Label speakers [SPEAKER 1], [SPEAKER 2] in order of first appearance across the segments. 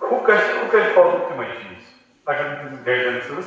[SPEAKER 1] who can follow the machines? Agar guidances,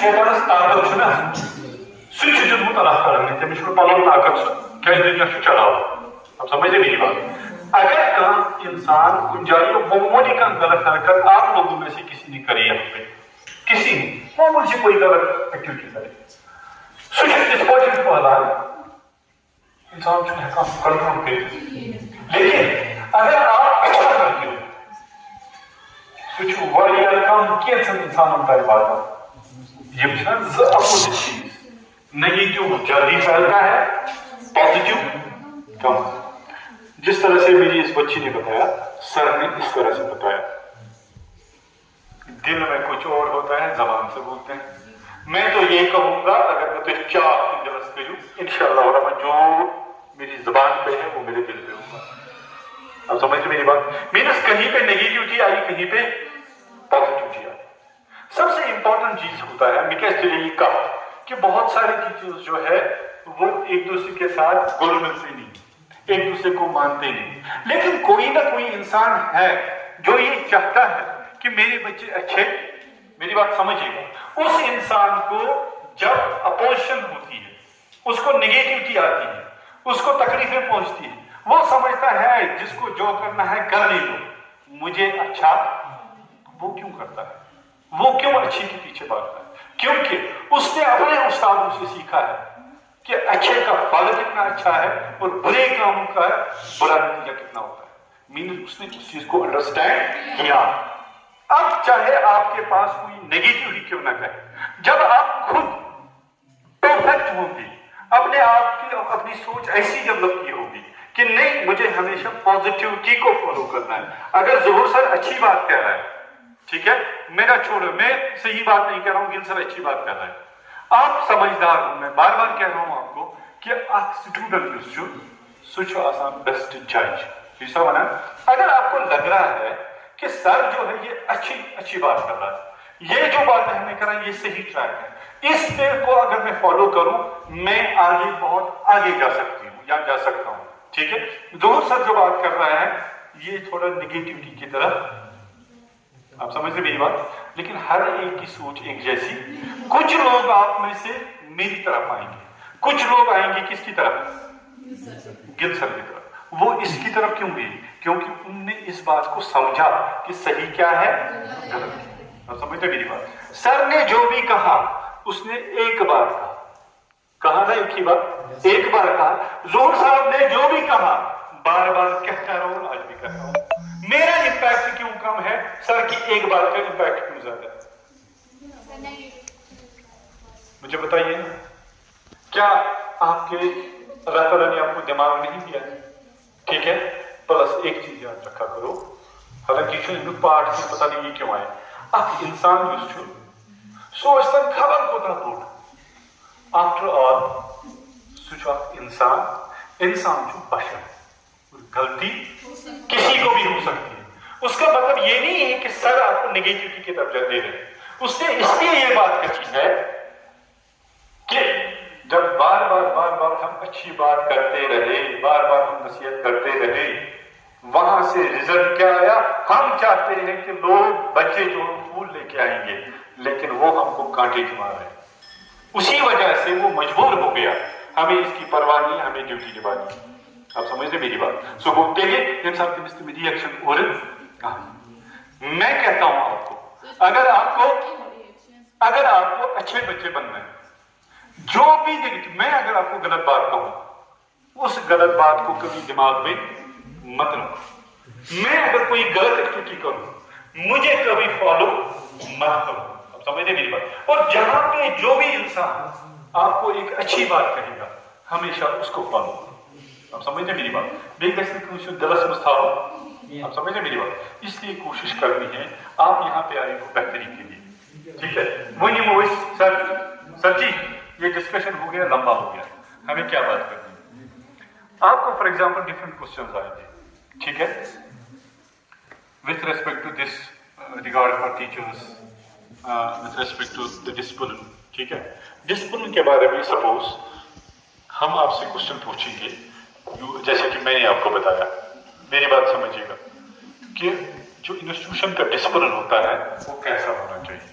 [SPEAKER 1] شیطانس طاقت چھنا سُہ چھُ دیُتمُت اللہ تعالیٰ نے تٔمِس چھُ پَنُن طاقت سُہ کیٛازِ دُنیا چھُ چلاوان اب سمجھے میری بات اگر کانٛہہ انسان کُنہِ جایہِ معمولی کانٛہہ غلط حرکت آپ لوگوں میں سے کسی نے کری یہاں پہ کسی نے معمولی سے کوئی غلط ایکٹیویٹی کرے سُہ چھُ تِتھ پٲٹھۍ پھٔہلان انسان چھُنہٕ ہٮ۪کان کنٹرول کٔرِتھ لیکن اگر آپ اچھا کرتے ہو سُہ چھُ واریاہ کم کینٛژن انسانن تام واتان یِم چھِنہ زٕ اپوزٹ چیٖز نیگیٹو جلدی پھیلتا ہے پازیٹو کم جس طرح سے میری اس بچی نے بتایا سر نے اس طرح سے بتایا دل میں کچھ اور ہوتا ہے زبان سے بولتے ہیں میں تو یہ کہوں گا اگر میں تو چاپ کی درست کروں انشاءاللہ جو میری زبان پہ ہے وہ میرے دل پہ ہوگا آپ سمجھتے میری بات مینس کہیں پہ نیگیٹیوٹی آئی کہیں پہ پازیٹیوٹی آئی سب سے امپورٹنٹ چیز ہوتا ہے میں کہتے یہ کہا کہ بہت ساری چیزیں جو ہے وہ ایک دوسرے کے ساتھ گل ملتے نہیں ایک دوسرے کو مانتے نہیں لیکن کوئی نہ کوئی انسان ہے جو یہ چاہتا ہے کہ میرے بچے اچھے میری بات سمجھیے گا اس انسان کو جب اپوزیشن ہوتی ہے اس کو نیگیٹیوٹی آتی ہے اس کو تکلیفیں پہنچتی ہے وہ سمجھتا ہے جس کو جو کرنا ہے کر لے لو مجھے اچھا وہ کیوں کرتا ہے وہ کیوں اچھے کے پیچھے بھاگتا ہے کیونکہ اس نے اپنے استادوں سے سیکھا ہے کہ اچھے کا پھل کتنا اچھا ہے اور برے کاموں کا برا نتیجہ کتنا ہوتا ہے مینس اس نے اس چیز کو انڈرسٹینڈ کیا اب چاہے آپ کے پاس کوئی نیگیٹو ہی کیوں نہ کہے جب آپ خود پرفیکٹ ہوں گے اپنے آپ کی اپنی سوچ ایسی ڈیولپ کی ہوگی کہ نہیں مجھے ہمیشہ پازیٹیوٹی کو فالو کرنا ہے اگر ظہور سر اچھی بات کہہ رہا ہے ٹھیک ہے میرا چھوڑو میں صحیح بات نہیں کہہ رہا ہوں گل سر اچھی بات کر رہا ہے آپ سمجھدار ہوں میں بار بار کہہ رہا ہوں آپ کو کہ آپ اسٹوڈنٹ سوچو آسان بیسٹ جج جیسا بنا اگر آپ کو لگ رہا ہے کہ سر جو ہے یہ اچھی بات کر رہا ہے یہ جو بات ہمیں کر رہا ہے یہ صحیح ٹریک ہے اس پہ کو اگر میں فالو کروں میں آگے بہت آگے جا سکتی ہوں یا جا سکتا ہوں ٹھیک ہے ظہور سر جو بات کر رہا ہے یہ تھوڑا نیگیٹیوٹی کی طرف آپ سمجھتے میری بات لیکن ہر ایک کی سوچ ایک جیسی کچھ لوگ آپ میں سے میری طرف آئیں گے کچھ لوگ آئیں گے کس کی طرف گل سر کی طرف وہ اس کی طرف کیوں گئی کیونکہ ان نے اس بات کو سمجھا کہ صحیح کیا ہے غلط آپ سمجھتے میری بات سر نے جو بھی کہا اس نے ایک بار کہا نا ایک ہی بات ایک بار کہا ظہور صاحب نے جو بھی کہا بار بار کہتا رہا ہوں آج بھی کہتا ہوں میرا امپیکٹ کیوں کم ہے سر کی ایک بار کا امپیکٹ کیوں زیادہ ہے مجھے بتائیے نا کیا آپ کے اللہ تعالیٰ نے آپ کو دماغ نہیں دیا ٹھیک ہے بس ایک چیز یاد رکھا کرو حالانکہ پاٹ سے پتہ نہیں یہ کیوں آئے اب انسان سوچتا خبر کوتا بوڑھ آفٹر آل سوچو انسان جو بشر غلطی کسی کو بھی ہو سکتی ہے اس کا مطلب یہ نہیں ہے کہ سر آپ کو نیگیٹیوٹی کی طرف دے رہے اس نے اس لیے یہ بات کہی ہے کہ جب بار بار ہم اچھی بات کرتے رہے بار بار ہم نصیحت کرتے رہے وہاں سے رزلٹ کیا آیا ہم چاہتے ہیں کہ لوگ بچے جو پھول لے کے آئیں گے لیکن وہ ہم کو کانٹے چما رہے ہیں اسی وجہ سے وہ مجبور ہو گیا ہمیں اس کی پرواہ نہیں ہمیں ڈیوٹی نبھانی آپ سمجھتے میری بات سو ہوتے ہیں انسان کے مستر میری ایکشن اور میں کہتا ہوں آپ کو اگر آپ کو اچھے بچے بننا ہے جو بھی میں اگر آپ کو غلط بات کہوں اس غلط بات کو کبھی دماغ میں مت رکھو میں اگر کوئی غلط ایکٹیویٹی کروں مجھے کبھی فالو مت کرو آپ سمجھتے میری بات اور جہاں پہ جو بھی انسان آپ کو ایک اچھی بات کہے گا ہمیشہ اس کو فالو کرو آپ سمجھتے میری بات دلس مستھاؤ آپ سمجھتے میری بات اس لیے کوشش کرنی ہے آپ یہاں پہ آئے ہو بہتری کے لیے ٹھیک ہے وہ سر جی یہ ڈسکشن ہو گیا لمبا ہو گیا ہمیں کیا بات کرنی ہے آپ کو فار ایگزامپل ڈفرنٹ کوشچنز آئیں گے ٹھیک ہے with respect to this regard for teachers with respect to the discipline ٹھیک ہے ڈسپلن کے بارے میں سپوز ہم آپ سے کوشچن پوچھیں گے جیسے کہ میں نے آپ کو بتایا میری بات سمجھیے گا کہ جو انسٹیٹیوشن کا ڈسپلن ہوتا ہے وہ کیسا ہونا چاہیے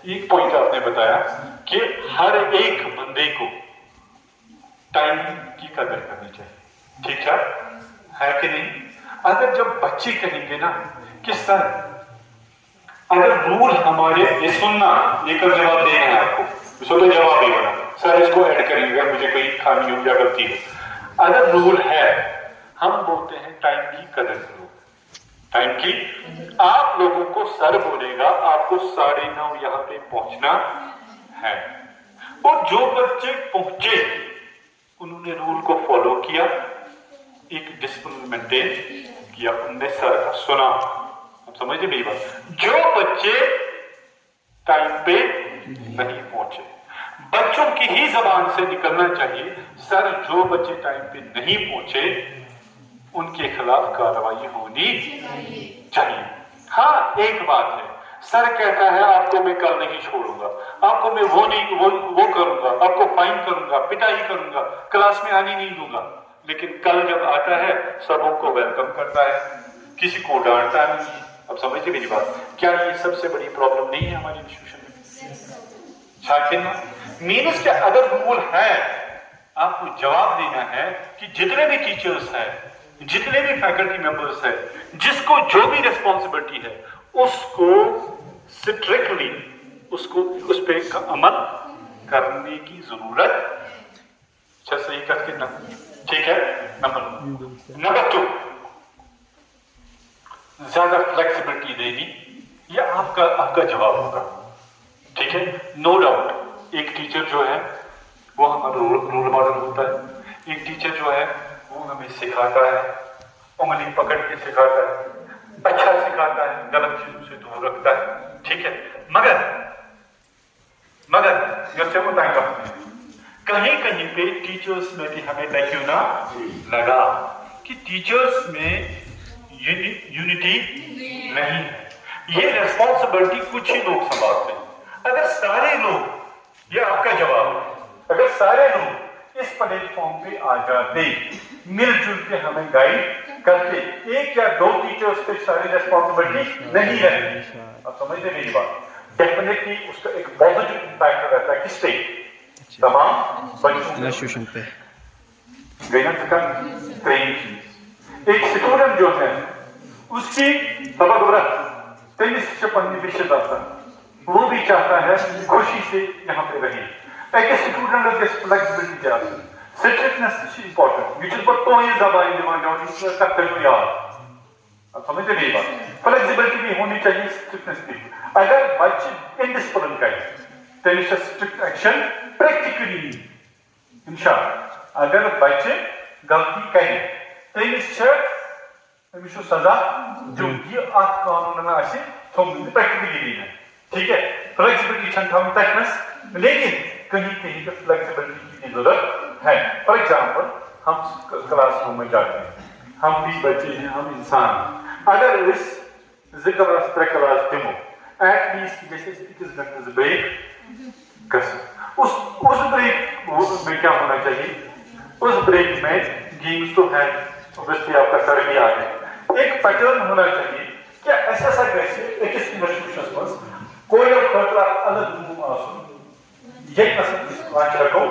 [SPEAKER 1] ایک پوائنٹ آپ نے بتایا کہ ہر ایک بندے کو ٹائم کی قدر کرنی چاہیے، ٹھیک ہے کہ نہیں؟ اگر جب بچے کہیں گے نا کہ سر اگر رول ہمارے یہ سننا، ایک جواب دینا ہے آپ کو، اس کو تو جواب ہی بنا سر اس کو ایڈ کریں گے مجھے کوئی خامی ہو یا غلطی ہو. اگر رول ہے ہم بولتے ہیں ٹائم کی قدر کرو، ٹائم کی. آپ لوگوں کو سر بولے گا آپ کو 9:30 یہاں پہ پہنچنا ہے، اور جو بچے پہنچے انہوں نے رول کو فالو کیا، ایک ڈسپلن مینٹین کیا، ان نے سر کا سنا. آپ سمجھے میری بات؟ جو بچے ٹائم پہ نہیں پہنچے، بچوں کی ہی زبان سے نکلنا چاہیے سر جو بچے ٹائم پہ نہیں پہنچے ان کے خلاف کارروائی ہونی چاہیے. ہاں ایک بات ہے، سر کہتا ہے آپ کو میں کل نہیں چھوڑوں گا، آپ کو میں وہ کروں گا، آپ کو فائن کروں گا، پٹائی کروں گا، کلاس میں آنے نہیں دوں گا، لیکن کل جب آتا ہے سبوں کو ویلکم کرتا ہے، کسی کو ڈانٹتا نہیں. اب سمجھتے میری بات؟ کیا یہ سب سے بڑی پرابلم نہیں ہے ہماری انسٹیٹیوشن میں؟ شاکر مینس کہ اگر رول ہے آپ کو جواب دینا ہے کہ جتنے بھی ٹیچرز ہیں، جتنے بھی فیکلٹی ممبرز ہیں، جس کو جو بھی ریسپانسبلٹی ہے اس کو اسٹرکٹلی اس پہ عمل کرنے کی ضرورت. اچھا صحیح کر کے نا، ٹھیک ہے. نمبر 2 زیادہ فلیکسیبلٹی دینی، یہ آپ کا جواب ہوگا، ٹھیک ہے. نو ڈاؤٹ ایک ٹیچر جو ہے وہ ہمارا رول ماڈل ہوتا ہے، ایک ٹیچر جو ہے وہ ہمیں سکھاتا ہے، انگلی پکڑ کے سکھاتا ہے، اچھا سکھاتا ہے، غلط چیزوں سے دور رکھتا ہے، ٹھیک ہے. مگر جیسے وہ ٹائم رکھتے ہیں کہیں کہیں پہ ٹیچرز میں بھی ہمیں کیوں نہ لگا کہ ٹیچرز میں یونٹی نہیں ہے، یہ ریسپانسبلٹی کچھ ہی لوگ سنبھالتے ہیں. اگر سارے لوگ، یہ آپ کا جواب ہے، اگر سارے لوگ اس پلیٹ فارم پہ آ جاتے، مل جل کے ہمیں گائیڈ کرتے، ایک یا دو ٹیچرز پہ ساری ریسپانسبلٹی نہیں رہتی. آپ سمجھتے میری بات؟ ڈیفینیٹلی اس کا ایک پازیٹیو امپیکٹ رہتا ہے کس پہ؟ تمام بچوں پہ. گئی نا ٹرین چیز. ایک اسٹوڈنٹ جو ہے اس کی ٹینس پنشت آتا ہے، وہ بھی چاہتا ہے خوشی سے یہاں پہ رہے. ایک اسٹوڈنٹ گژھِ فلیکسبلٹی آسٕنۍ، سٹرکٹنس چھِ امپارٹنٹ. یہ چھُس بہٕ تُہٕنٛزِ زبانہِ دِوان جواب، تتھ تھٲیِو یاد. آپ سمجھتے میری بات؟ فلیکسیبلٹی بھی ہونی چاہیے، اسٹرکٹنس بھی. اگر بچہ انڈسپلن کرے تیٚلہِ چھِ سٹرکٹ ایکشن پریکٹیکلی انشاءاللہ. اگر بچہ غلطی کرے تیٚلہِ أمِس چھُ سزا دیُن، یہِ اتھ قانوٗنن آسہِ تھوٚومُت پریکٹیکلی دِنہٕ، ٹھیک ہے. فلیکسیبلٹی چھنہٕ تھاوٕنۍ تتھ منٛز، لیکن کہیں کہیں پہ فلیکسیبلٹی کی ضرورت ہے. فار ایگزامپل ہم کلاس روم میں جاتے ہیں، ہم بھی بچے ہیں، ہم انسان ہیں. اگر اس 2 کلاس 3 کلاس دمو ایٹ لیسٹ گژھِ اَسہِ 1 گھنٹہٕ بریک گژھٕنۍ. اس بریک میں کیا ہونا چاہیے؟ اس بریک میں گیمز تو ہے، اوبیسلی آپ کا سر بھی آ گئے. ایک پیٹرن ہونا چاہیے کہ ایسا سا گژھِ أکِس انسٹیٹیوشنس منٛز کورٮ۪ن خٲطرٕ اکھ الگ روم آسُن، ییٚتنس لنچ رکھو،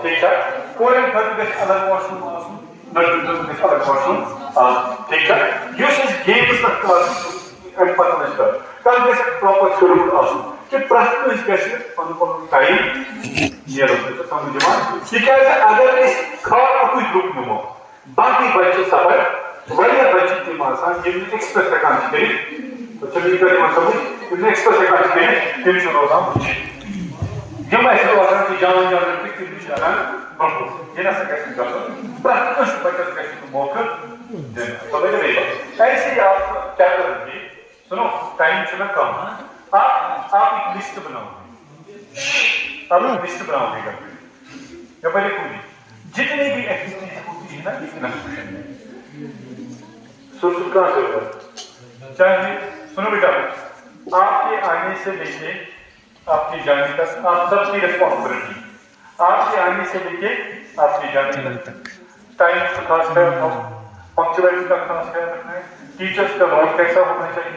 [SPEAKER 1] ٹھیک ہے. کورٮ۪ن خٲطرٕ گژھِ الگ واش روم آسُن، لڑکن گژھِ الگ واش روم آسُن، ٹھیک ہے. یُس أسۍ گیمز تتھ کلاس امہِ پتہٕ أسۍ کرو تتھ گژھِ پراپر شیڈول آسُن کہ پرٛٮ۪تھ کٲنٛسہِ گژھِ پنُن پنُن ٹایم نیرُن. سمجھ یِوان؟ تِکیازِ اگر أسۍ خاص اکُے گرُپ نِمو باقٕے بچہِ سفر، واریاہ بچہِ تِم آسان یِم نہٕ ایکسپریس ہٮ۪کان چھِ کٔرِتھ، سمجھ یِم نہٕ ایکسپریس ہٮ۪کان چھِ کٔرِتھ تِم چھِ روزان وٕچھِتھ. یِم اَسہِ روزان چھِ جان لڑکہٕ تِم چھِ کران برٛونٛہہ کُن. یہِ نسا گژھِ نہٕ گژھُن، پرٛٮ۪تھ کٲنٛسہِ بچس گژھِ نہٕ موقعہٕ دِنہٕ. سمجھ رہی؟ ایسے ہی آپ کیا کریں گے؟ سنو ٹائم چھُ نہ کم، آپ ایک لسٹ بناؤ گے، آپ ایک لسٹ بناؤ گے گھر پہ یا پہلے کوئی جتنی بھی ایکٹیویٹیز ہوتی ہے نا اس انسٹیٹیوشن میں، سوچ کہاں سے ہوگا؟ چاہے سنو بیٹا، آپ کے آنے سے لے کے آپ کے جانے تک آپ سب کی ریسپانسبلٹی، آپ کے آنے سے لے کے آپ کے جانے تک ٹائم کا خاص خیال رکھنا، پنکچویلٹی کا خاص خیال رکھنا ہے. ٹیچرس کا رول کیسا ہونا چاہیے،